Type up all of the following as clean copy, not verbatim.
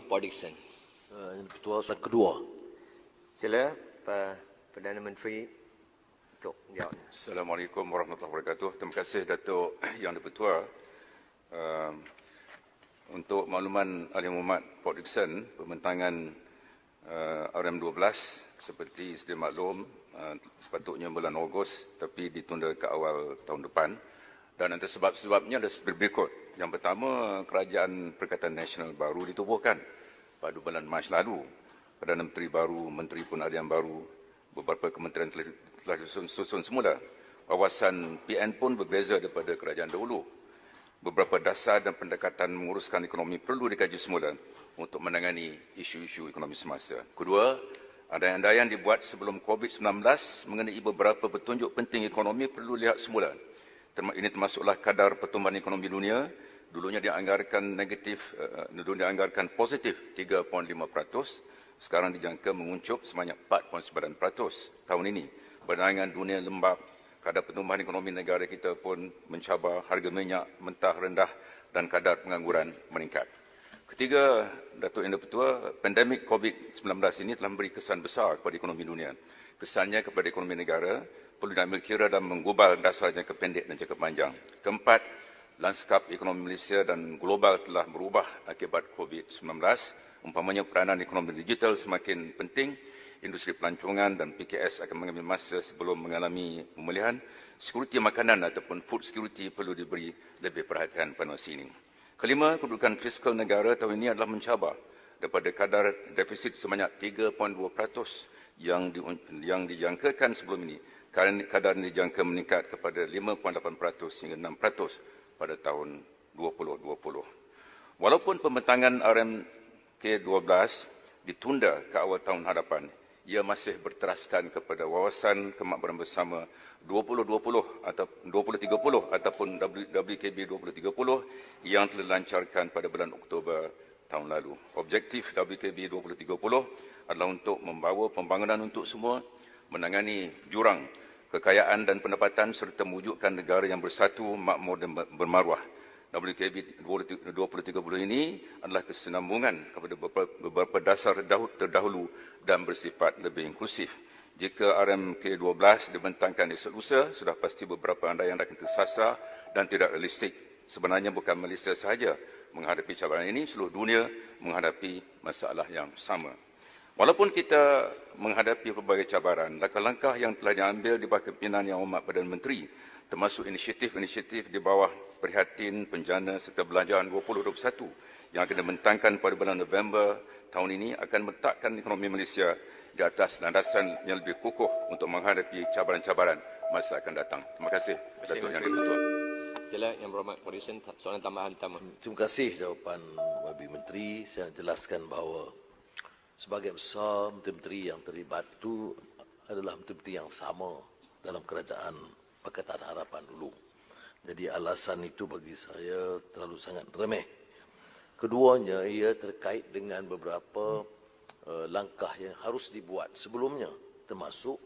Port Dickson. Ketua soalan kedua. Sila Pak Perdana Menteri untuk jawab. Assalamualaikum warahmatullahi wabarakatuh. Terima kasih Datuk Yang di-Pertua. Untuk makluman Ahli Muhammad Port Dickson, pembentangan RM12 seperti sedia maklum sepatutnya bulan Ogos tapi ditunda ke awal tahun depan. Dan antara sebab-sebabnya ada berikut. Yang pertama, Kerajaan Perikatan Nasional baru ditubuhkan pada bulan Mac lalu. Perdana Menteri baru, Menteri pun ada yang baru, beberapa kementerian telah disusun semula. Wawasan PN pun berbeza daripada kerajaan dahulu. Beberapa dasar dan pendekatan menguruskan ekonomi perlu dikaji semula untuk menangani isu-isu ekonomi semasa. Kedua, andaian-andaian dibuat sebelum COVID-19 mengenai beberapa petunjuk penting ekonomi perlu lihat semula. Ini termasuklah kadar pertumbuhan ekonomi dunia. Dulunya dianggarkan negatif, dulunya dianggarkan positif 3.5%. Sekarang dijangka menguncup sebanyak 4.9% tahun ini. Berdangan dunia lembab, kadar pertumbuhan ekonomi negara kita pun mencabar, harga minyak mentah rendah dan kadar pengangguran meningkat. Ketiga, Datuk Yang di-Pertua, pandemik COVID-19 ini telah memberi kesan besar kepada ekonomi dunia. Kesannya kepada ekonomi negara perlu diambil kira dan menggubal dasar jangka pendek dan jangka panjang. Keempat, lanskap ekonomi Malaysia dan global telah berubah akibat COVID-19. Umpamanya peranan ekonomi digital semakin penting, industri pelancongan dan PKS akan mengambil masa sebelum mengalami pemulihan. Security makanan ataupun food security perlu diberi lebih perhatian pada masa ini. Kelima, kedudukan fiskal negara tahun ini adalah mencabar daripada kadar defisit sebanyak 3.2% yang dijangkakan sebelum ini. Kadar ini dijangka meningkat kepada 5.8% hingga 6% pada tahun 2020. Walaupun pembentangan RMK12 ditunda ke awal tahun hadapan, ia masih berteraskan kepada wawasan kemakmuran bersama 2020 atau 2030 ataupun WKB 2030 yang telah dilancarkan pada bulan Oktober tahun lalu. Objektif WKB 2030 adalah untuk membawa pembangunan untuk semua, menangani jurang kekayaan dan pendapatan serta mewujudkan negara yang bersatu, makmur dan bermaruah. WKB 2030 ini adalah kesinambungan kepada beberapa dasar terdahulu dan bersifat lebih inklusif. Jika RMK12 dibentangkan esok lusa, sudah pasti beberapa andaian akan tersasar dan tidak realistik. Sebenarnya bukan Malaysia sahaja menghadapi cabaran ini, seluruh dunia menghadapi masalah yang sama. Walaupun kita menghadapi pelbagai cabaran, langkah-langkah yang telah diambil di bawah kepimpinan Yang Amat Perdana Menteri, termasuk inisiatif-inisiatif di bawah Prihatin Penjana serta Belanjawan 2021 yang akan dibentangkan pada bulan November tahun ini akan meletakkan ekonomi Malaysia di atas landasan yang lebih kukuh untuk menghadapi cabaran-cabaran masa akan datang. Terima kasih, Datuk Yang di-Pertua. Sila Yang Berhormat Port Dickson, soalan tambahan pertama. Terima kasih jawapan Wabi Menteri. Saya jelaskan bahawa sebagai besar menteri-menteri yang terlibat itu adalah menteri-menteri yang sama dalam kerajaan Pakatan Harapan dulu. Jadi alasan itu bagi saya terlalu sangat remeh. Keduanya, ia terkait dengan beberapa langkah yang harus dibuat sebelumnya, termasuk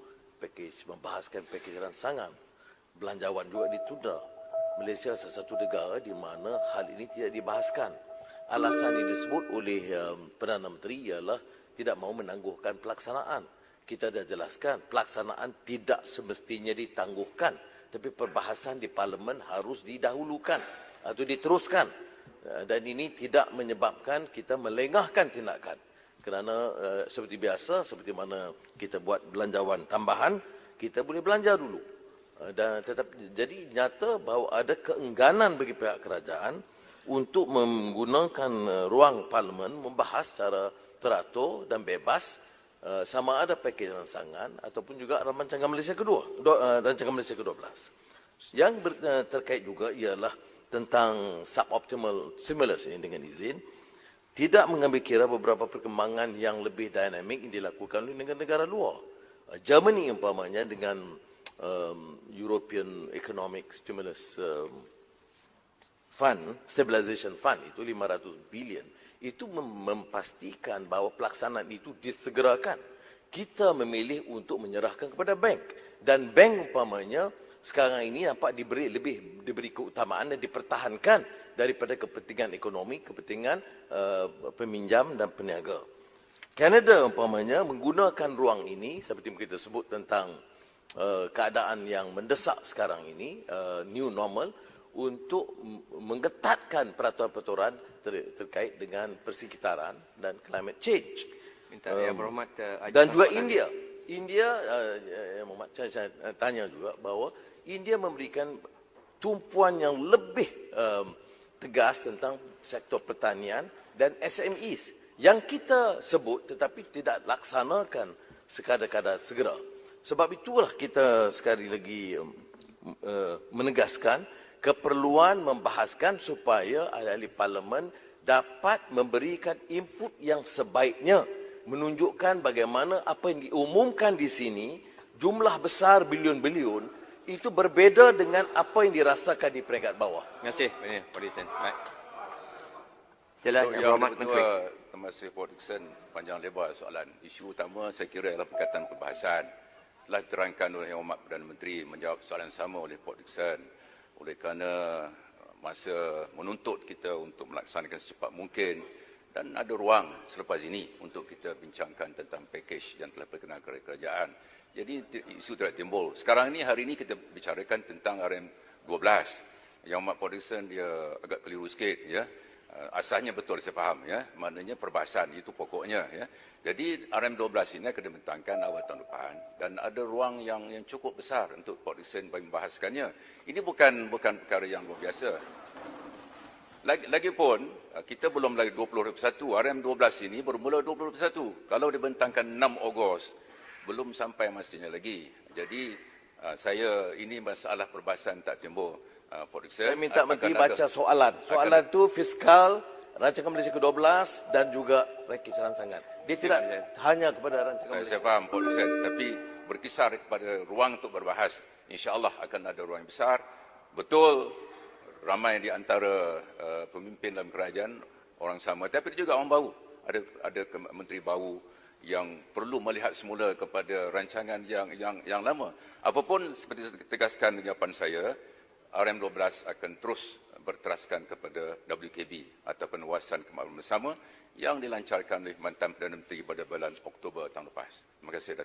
membahaskan pakej rancangan. Belanjawan juga ditunda. Malaysia salah satu negara di mana hal ini tidak dibahaskan. Alasan yang disebut oleh Perdana Menteri ialah tidak mahu menangguhkan pelaksanaan. Kita dah jelaskan, pelaksanaan tidak semestinya ditangguhkan, tapi perbahasan di Parlimen harus didahulukan atau diteruskan. Dan ini tidak menyebabkan kita melengahkan tindakan. Kerana seperti biasa, seperti mana kita buat belanjawan tambahan, kita boleh belanja dulu. Dan tetap jadi nyata bahawa ada keengganan bagi pihak kerajaan untuk menggunakan ruang Parlimen membahas secara teratur dan bebas sama ada pakej rancangan ataupun juga rancangan Malaysia kedua, rancangan Malaysia ke-12. Yang terkait juga ialah tentang suboptimal stimulus ini dengan izin, tidak mengambil kira beberapa perkembangan yang lebih dinamik yang dilakukan oleh negara-negara luar. Germany umpamanya dengan European Economic Stimulus Fund, Stabilization Fund itu 500 bilion, itu memastikan bahawa pelaksanaan itu disegerakan. Kita memilih untuk menyerahkan kepada bank. Dan bank umpamanya sekarang ini nampak diberi keutamaan dan dipertahankan daripada kepentingan ekonomi, kepentingan peminjam dan peniaga. Kanada umpamanya menggunakan ruang ini seperti kita sebut tentang keadaan yang mendesak sekarang ini, new normal, untuk menggetatkan peraturan-peraturan terkait dengan persekitaran dan climate change. Minta Yang Berhormat Dan juga India. Yang Muhammad, saya tanya juga bahawa India memberikan tumpuan yang lebih tegas tentang sektor pertanian dan SMEs yang kita sebut tetapi tidak laksanakan sekadar-kadar segera. Sebab itulah kita sekali lagi menegaskan keperluan membahaskan supaya ahli-ahli parlimen dapat memberikan input yang sebaiknya, menunjukkan bagaimana apa yang diumumkan di sini, jumlah besar bilion-bilion, itu berbeza dengan apa yang dirasakan di peringkat bawah. Terima kasih, Pak Dixon. Baik. Sila Yang Yang Berhormat Menteri. Terima kasih Pak Dixon, panjang lebar soalan. Isu utama saya kira adalah perkataan perbahasan. Telah diterangkan oleh Yang Berhormat Perdana Menteri menjawab soalan sama oleh Pak Dixon. Oleh kerana masa menuntut kita untuk melaksanakan secepat mungkin dan ada ruang selepas ini untuk kita bincangkan tentang pakej yang telah perkenalkan oleh kerajaan. Jadi isu tidak timbul. Sekarang ini, hari ini kita bicarakan tentang RM12. Yang Mak Pak Dixon dia agak keliru sikit, ya. Asalnya betul saya faham, ya. Maknanya perbahasan itu pokoknya, ya. Jadi RM12 ini akan dibentangkan awal tahun depan dan ada ruang yang cukup besar untuk Pak Dixon bagi membahaskannya. Ini bukan perkara yang luar biasa. Lagipun kita belum lagi 2021, RM12 ini bermula 2021. Kalau dibentangkan 6 Ogos, belum sampai masanya lagi. Jadi ini masalah perbahasan tak timbul. Saya minta Menteri baca soalan. Soalan itu fiskal, rancangan Malaysia ke-12 dan juga rancangan rangsangan. Dia tidak hanya kepada rancangan Malaysia. Saya faham Pak Dixon, tapi berkisar kepada ruang untuk berbahas. InsyaAllah akan ada ruang yang besar. Betul, ramai di antara pemimpin dalam kerajaan orang sama, tapi juga orang baru. Ada menteri baru yang perlu melihat semula kepada rancangan yang lama. Apapun seperti tegaskan jawapan saya, RM12 akan terus berteraskan kepada WKB atau penguasaan kemakmuran bersama yang dilancarkan oleh mantan Perdana Menteri pada bulan Oktober tahun lepas. Terima kasih.